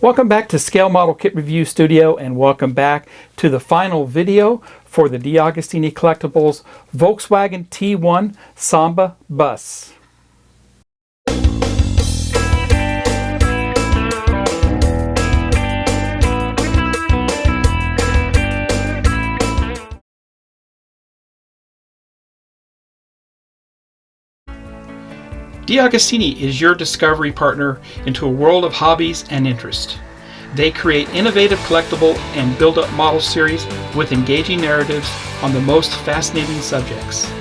Welcome back to Scale Model Kit Review Studio, and welcome back to the final video for the DeAgostini Collectibles Volkswagen T1 Samba bus. DeAgostini is your discovery partner into a world of hobbies and interest. They create innovative collectible and build-up model series with engaging narratives on the most fascinating subjects.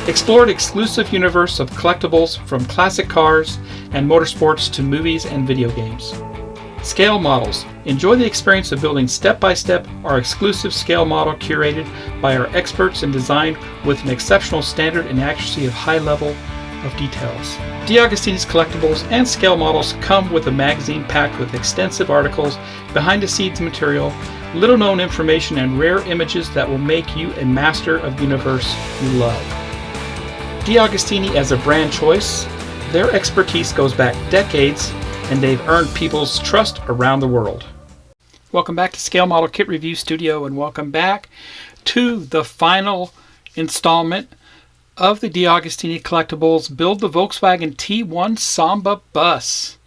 Explore an exclusive universe of collectibles from classic cars and motorsports to movies and video games. Scale models. Enjoy the experience of building step-by-step our exclusive scale model curated by our experts in design with an exceptional standard and accuracy of high level of details. DeAgostini's collectibles and scale models come with a magazine packed with extensive articles, behind-the-scenes material, little-known information, and rare images that will make you a master of the universe you love. DeAgostini as a brand choice, their expertise goes back decades, and they've earned people's trust around the world. Welcome back to Scale Model Kit Review Studio, and welcome back to the final installment of the DeAgostini Collectibles Build the Volkswagen T1 Samba bus.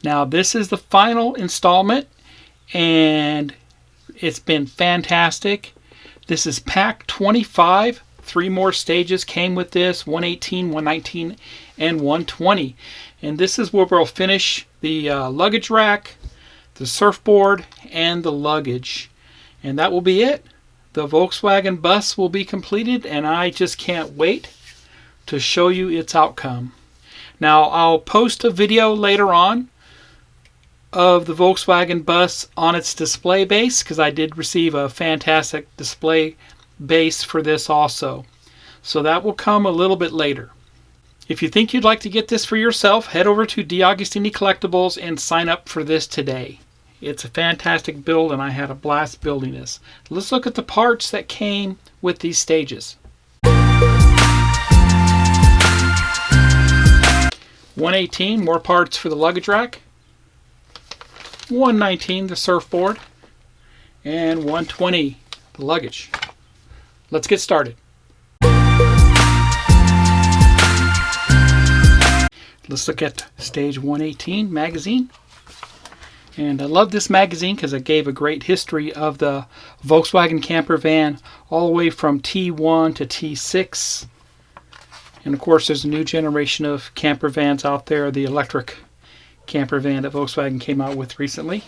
Now this is the final installment and it's been fantastic. This is pack 25. 3 more stages came with this, 118, 119, and 120. And this is where we'll finish the luggage rack, the surfboard, and the luggage. And that will be it. The Volkswagen bus will be completed, and I just can't wait to show you its outcome. Now, I'll post a video later on of the Volkswagen bus on its display base, because I did receive a fantastic display base for this also. So that will come a little bit later. If you think you'd like to get this for yourself, head over to DeAgostini Collectibles and sign up for this today. It's a fantastic build, and I had a blast building this. Let's look at the parts that came with these stages. 118, more parts for the luggage rack. 119, the surfboard. And 120, the luggage. Let's get started. Let's look at stage 118 magazine. And I love this magazine because it gave a great history of the Volkswagen camper van all the way from T1 to T6. And of course there's a new generation of camper vans out there, the electric camper van that Volkswagen came out with recently.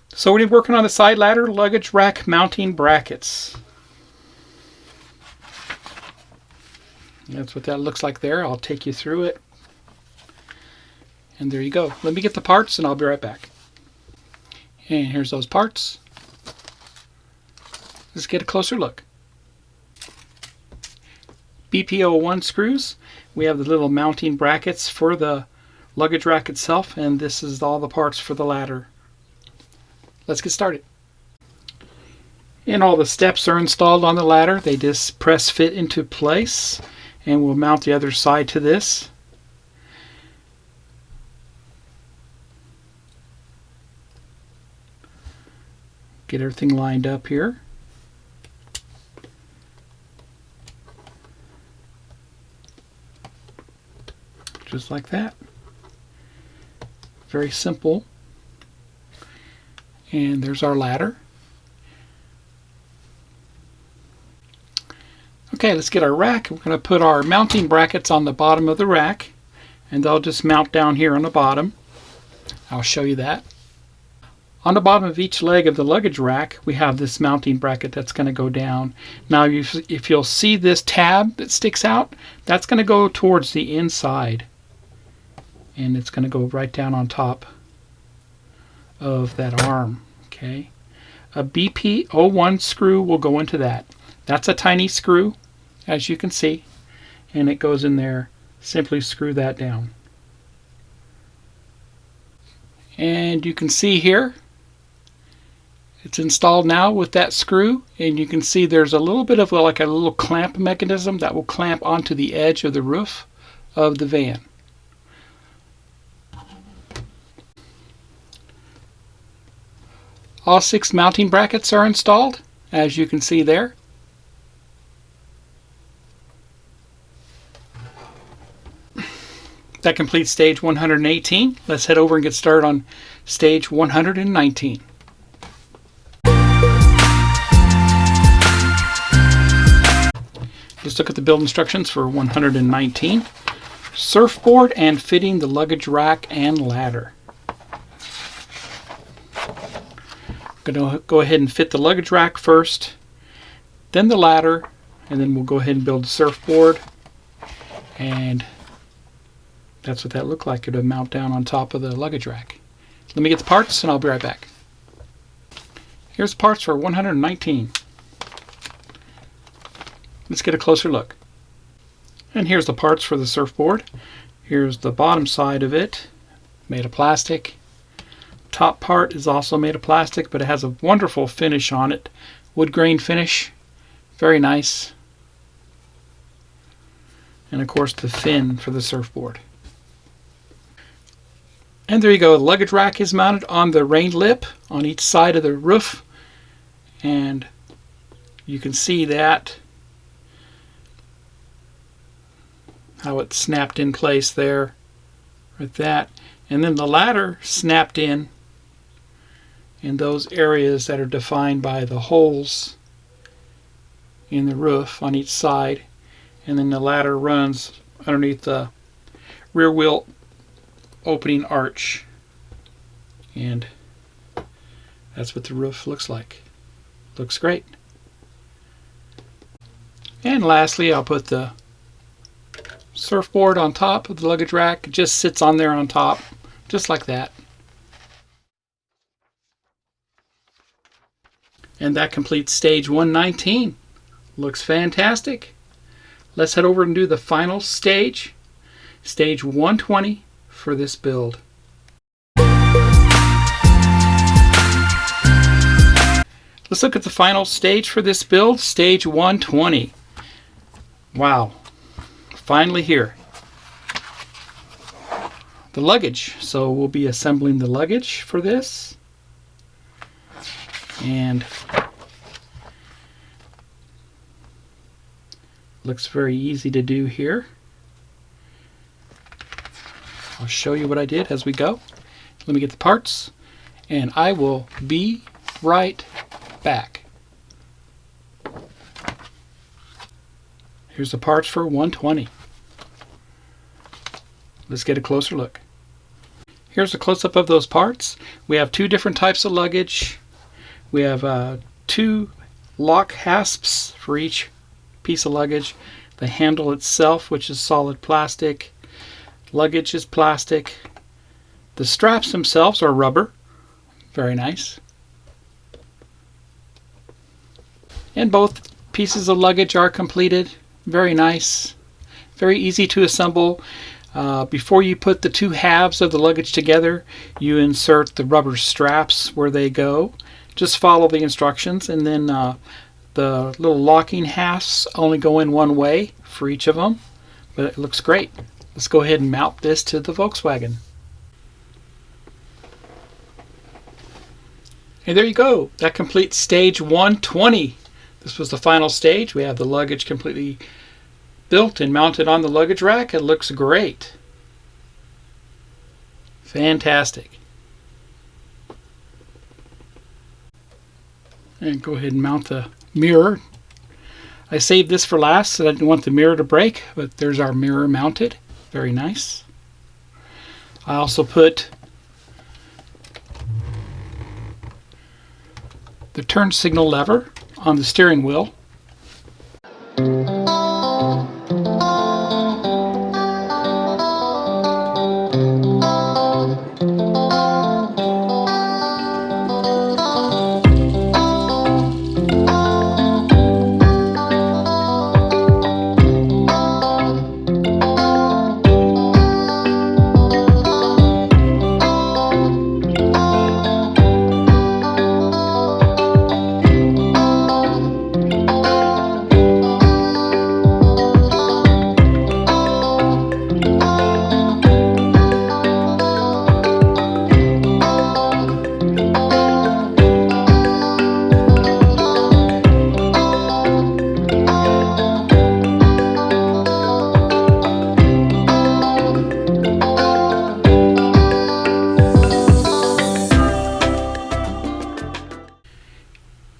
So we're working on the side ladder, luggage rack mounting brackets. That's what that looks like there. I'll take you through it. And there you go. Let me get the parts and I'll be right back. And here's those parts. Let's get a closer look. BPO1 screws. We have the little mounting brackets for the luggage rack itself, and this is all the parts for the ladder. Let's get started. And all the steps are installed on the ladder. They just press fit into place, and we'll mount the other side to this. Get everything lined up here. Just like that. Very simple. And there's our ladder. Okay, let's get our rack. We're going to put our mounting brackets on the bottom of the rack, and they'll just mount down here on the bottom. I'll show you that. On the bottom of each leg of the luggage rack, we have this mounting bracket that's going to go down. Now, if you'll see this tab that sticks out, that's going to go towards the inside. And it's going to go right down on top of that arm. Okay, a BPO1 screw will go into that. That's a tiny screw, as you can see, and it goes in there. Simply screw that down. And you can see here, it's installed now with that screw, and you can see there's a little bit of like a little clamp mechanism that will clamp onto the edge of the roof of the van. All 6 mounting brackets are installed, as you can see there. That completes stage 118. Let's head over and get started on stage 119. Let's look at the build instructions for 119. Surfboard and fitting the luggage rack and ladder. I'm going to go ahead and fit the luggage rack first, then the ladder, and then we'll go ahead and build the surfboard. And that's what that looked like. It would mount down on top of the luggage rack. Let me get the parts and I'll be right back. Here's the parts for 119. Let's get a closer look. And here's the parts for the surfboard. Here's the bottom side of it, made of plastic. Top part is also made of plastic, but it has a wonderful finish on it. Wood grain finish. Very nice. And of course the fin for the surfboard. And there you go. The luggage rack is mounted on the rain lip on each side of the roof. And you can see that, how it snapped in place there, like that. And then the ladder snapped in those areas that are defined by the holes in the roof on each side. And then the ladder runs underneath the rear wheel opening arch. And that's what the roof looks like. Looks great. And lastly, I'll put the surfboard on top of the luggage rack. It just sits on there on top, just like that. And that completes stage 119. Looks fantastic. Let's head over and do the final stage, stage 120 for this build. Let's look at the final stage for this build, stage 120. Wow. Finally here. The luggage. So we'll be assembling the luggage for this. And looks very easy to do here. I'll show you what I did as we go. Let me get the parts and I will be right back. Here's the parts for 120. Let's get a closer look. Here's a close-up of those parts. We have 2 different types of luggage. We have 2 lock hasps for each piece of luggage. The handle itself, which is solid plastic. Luggage is plastic. The straps themselves are rubber. Very nice. And both pieces of luggage are completed. Very nice. Very easy to assemble. Before you put the 2 halves of the luggage together, you insert the rubber straps where they go. Just follow the instructions, and then the little locking hasps only go in one way for each of them. But it looks great. Let's go ahead and mount this to the Volkswagen. And there you go. That completes stage 120. This was the final stage. We have the luggage completely built and mounted on the luggage rack. It looks great. Fantastic. And go ahead and mount the mirror. I saved this for last so I didn't want the mirror to break, but there's our mirror mounted. Very nice. I also put the turn signal lever on the steering wheel.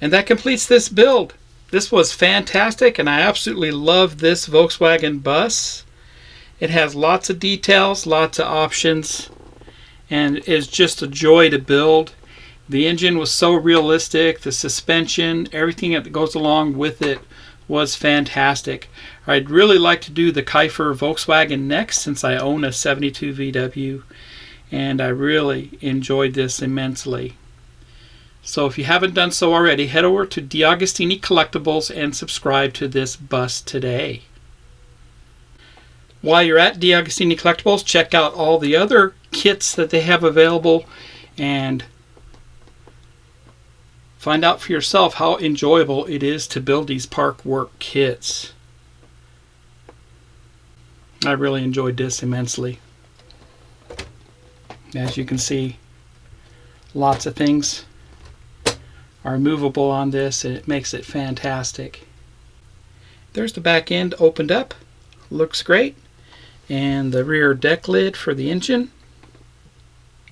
And that completes this build. This was fantastic, and I absolutely love this Volkswagen bus. It has lots of details, lots of options, and is just a joy to build. The engine was so realistic, the suspension, everything that goes along with it was fantastic. I'd really like to do the Kiefer Volkswagen next, since I own a 72 VW, and I really enjoyed this immensely. So if you haven't done so already, head over to DeAgostini Collectibles and subscribe to this bus today. While you're at DeAgostini Collectibles, check out all the other kits that they have available and find out for yourself how enjoyable it is to build these park work kits. I really enjoyed this immensely. As you can see, lots of things are movable on this, and it makes it fantastic. There's the back end opened up, looks great, and the rear deck lid for the engine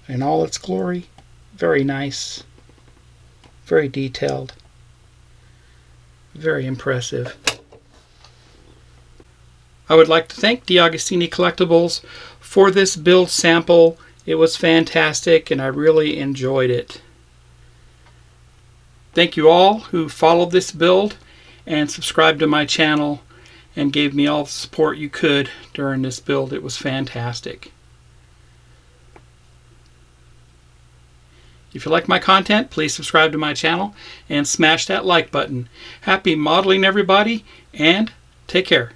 in all its glory. Very nice, very detailed, very impressive. I would like to thank DeAgostini Collectibles for this build sample. It was fantastic and I really enjoyed it. Thank you all who followed this build and subscribed to my channel and gave me all the support you could during this build. It was fantastic. If you like my content, please subscribe to my channel and smash that like button. Happy modeling, everybody, and take care.